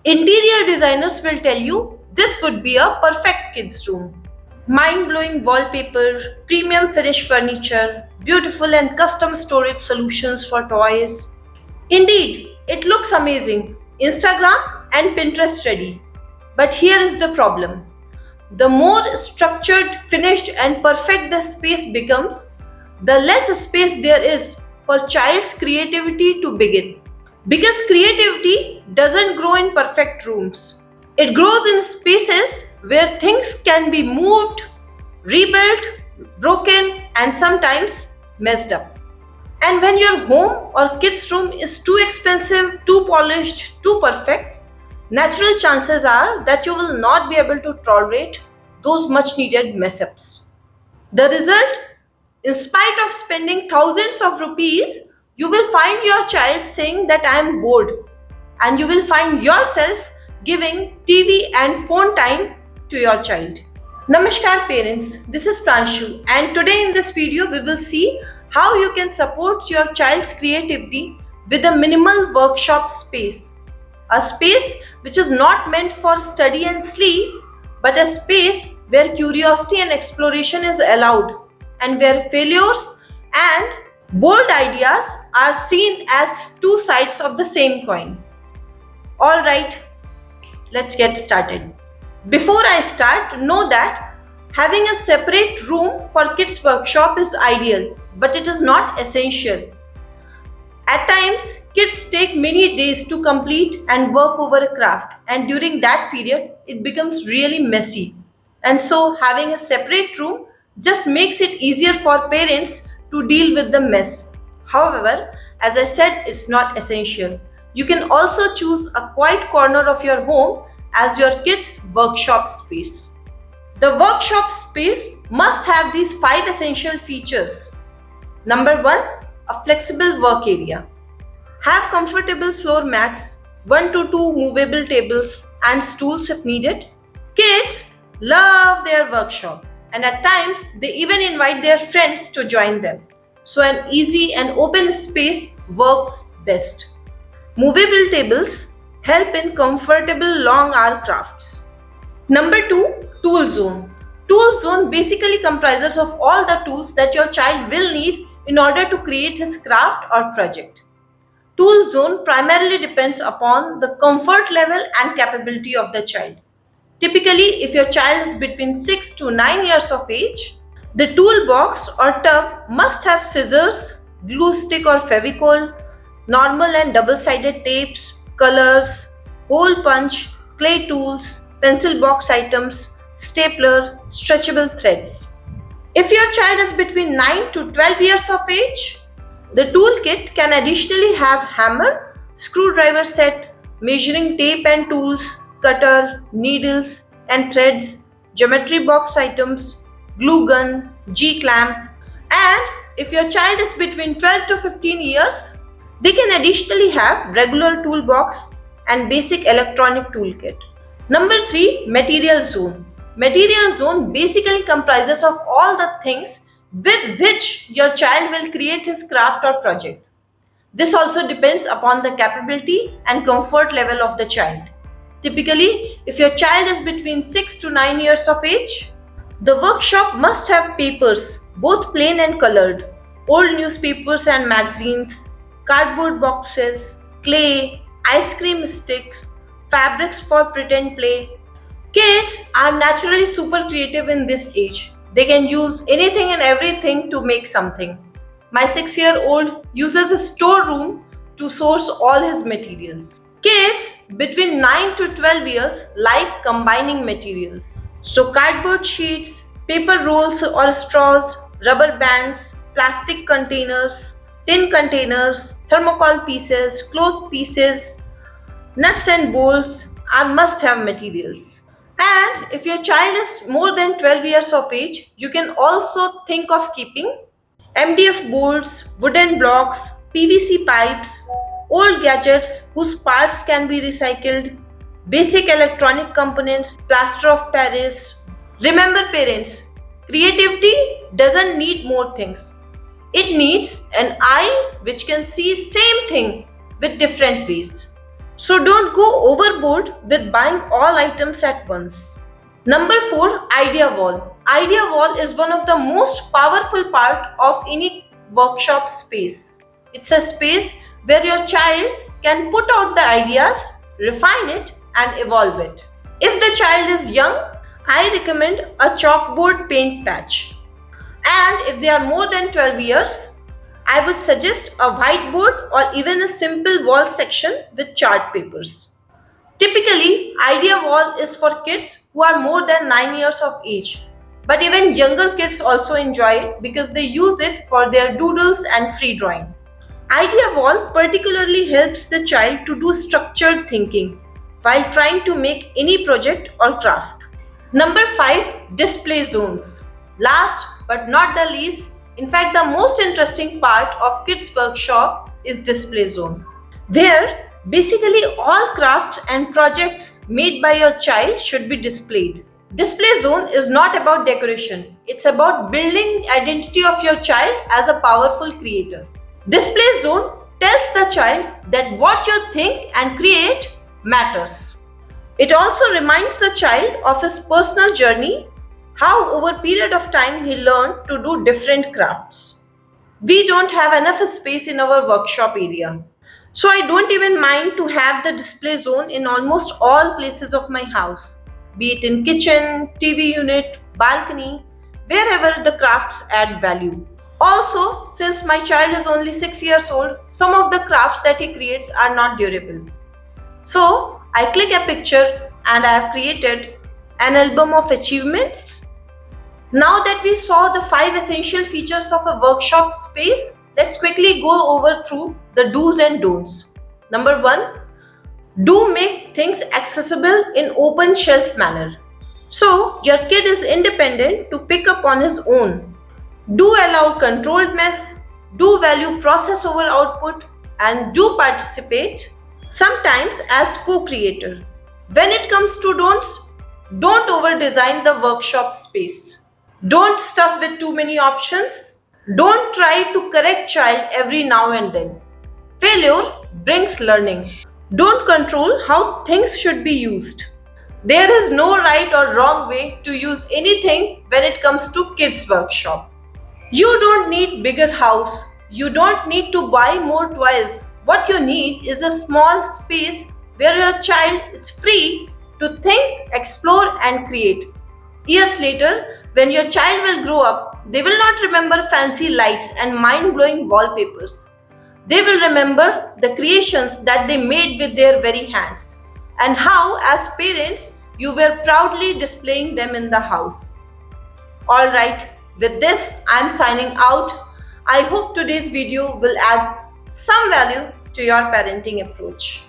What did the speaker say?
Interior designers will tell you this would be a perfect kids' room. Mind blowing wallpaper, premium finished furniture, beautiful and custom storage solutions for toys. Indeed, it looks amazing. Instagram and Pinterest ready. But here is the problem. The more structured, finished, and perfect the space becomes, the less space there is for child's creativity to begin. Because creativity doesn't grow in perfect rooms. It grows in spaces where things can be moved, rebuilt, broken, and sometimes messed up. And when your home or kids' room is too expensive, too polished, too perfect, natural chances are that you will not be able to tolerate those much needed mess ups. The result, in spite of spending thousands of rupees, you will find your child saying that I am bored, and you will find yourself giving TV and phone time to your child. Namaskar parents, this is Pranshu, and today in this video we will see how you can support your child's creativity with a minimal workshop space. A space which is not meant for study and sleep, but a space where curiosity and exploration is allowed, and where failures and bold ideas are seen as two sides of the same coin. Alright, let's get started. Before I start, know that having a separate room for kids' workshop is ideal, but it is not essential. At times, kids take many days to complete and work over a craft, and during that period, it becomes really messy. And so, having a separate room just makes it easier for parents to deal with the mess. However, as I said, it's not essential. You can also choose a quiet corner of your home as your kids' workshop space. The workshop space must have these five essential features. Number one, a flexible work area. Have comfortable floor mats, 1 to 2 movable tables, and stools if needed. Kids love their workshop, and at times they even invite their friends to join them. So, an easy and open space works best. Movable tables help in comfortable long hour crafts. Number two, tool zone. Tool zone basically comprises of all the tools that your child will need in order to create his craft or project. Tool zone primarily depends upon the comfort level and capability of the child. Typically, if your child is between 6 to 9 years of age, the toolbox or tub must have scissors, glue stick or fevicol, normal and double-sided tapes, colors, hole punch, clay tools, pencil box items, stapler, stretchable threads. If your child is between 9 to 12 years of age, the toolkit can additionally have hammer, screwdriver set, measuring tape and tools, cutter, needles and threads, geometry box items, glue gun, G-clamp, and if your child is between 12 to 15 years, they can additionally have regular toolbox and basic electronic toolkit. Number 3, material zone. Material zone basically comprises of all the things with which your child will create his craft or project. This also depends upon the capability and comfort level of the child. Typically, if your child is between 6 to 9 years of age, the workshop must have papers, both plain and colored, old newspapers and magazines, cardboard boxes, clay, ice cream sticks, fabrics for pretend play. Kids are naturally super creative in this age. They can use anything and everything to make something. My 6-year-old uses a storeroom to source all his materials. Kids between 9 to 12 years like combining materials. So, cardboard sheets, paper rolls or straws, rubber bands, plastic containers, tin containers, thermocol pieces, cloth pieces, nuts and bolts are must have materials. And if your child is more than 12 years of age, you can also think of keeping MDF boards, wooden blocks, PVC pipes, old gadgets whose parts can be recycled, basic electronic components, plaster of Paris. Remember parents, creativity doesn't need more things. It needs an eye which can see same thing with different ways. So don't go overboard with buying all items at once. Number 4, Idea Wall. Idea Wall is one of the most powerful part of any workshop space. It's a space where your child can put out the ideas, refine it and evolve it. If the child is young, I recommend a chalkboard paint patch. And if they are more than 12 years, I would suggest a whiteboard or even a simple wall section with chart papers. Typically, Idea Wall is for kids who are more than 9 years of age. But even younger kids also enjoy it because they use it for their doodles and free drawing. Idea Wall particularly helps the child to do structured thinking while trying to make any project or craft. Number 5, Display Zones. Last but not the least, in fact, the most interesting part of Kids Workshop is Display Zone, where basically all crafts and projects made by your child should be displayed. Display Zone is not about decoration, it's about building identity of your child as a powerful creator. Display Zone tells the child that what you think and create matters. It also reminds the child of his personal journey, how over a period of time he learned to do different crafts. We don't have enough space in our workshop area. So I don't even mind to have the display zone in almost all places of my house, be it in kitchen, TV unit, balcony, wherever the crafts add value. Also, since my child is only 6 years old, some of the crafts that he creates are not durable. So I click a picture and I have created an album of achievements. Now that we saw the 5 essential features of a workshop space, let's quickly go over through the do's and don'ts. Number 1, do make things accessible in open shelf manner. So your kid is independent to pick up on his own. Do allow controlled mess, do value process over output, and do participate sometimes as co-creator. When it comes to don'ts, don't over-design the workshop space. Don't stuff with too many options. Don't try to correct child every now and then. Failure brings learning. Don't control how things should be used. There is no right or wrong way to use anything when it comes to kids workshop. You don't need bigger house. You don't need to buy more toys. What you need is a small space where your child is free to think, explore and create. Years later, when your child will grow up, they will not remember fancy lights and mind-blowing wallpapers. They will remember the creations that they made with their very hands and how, as parents, you were proudly displaying them in the house. Alright, with this, I am signing out. I hope today's video will add some value to your parenting approach.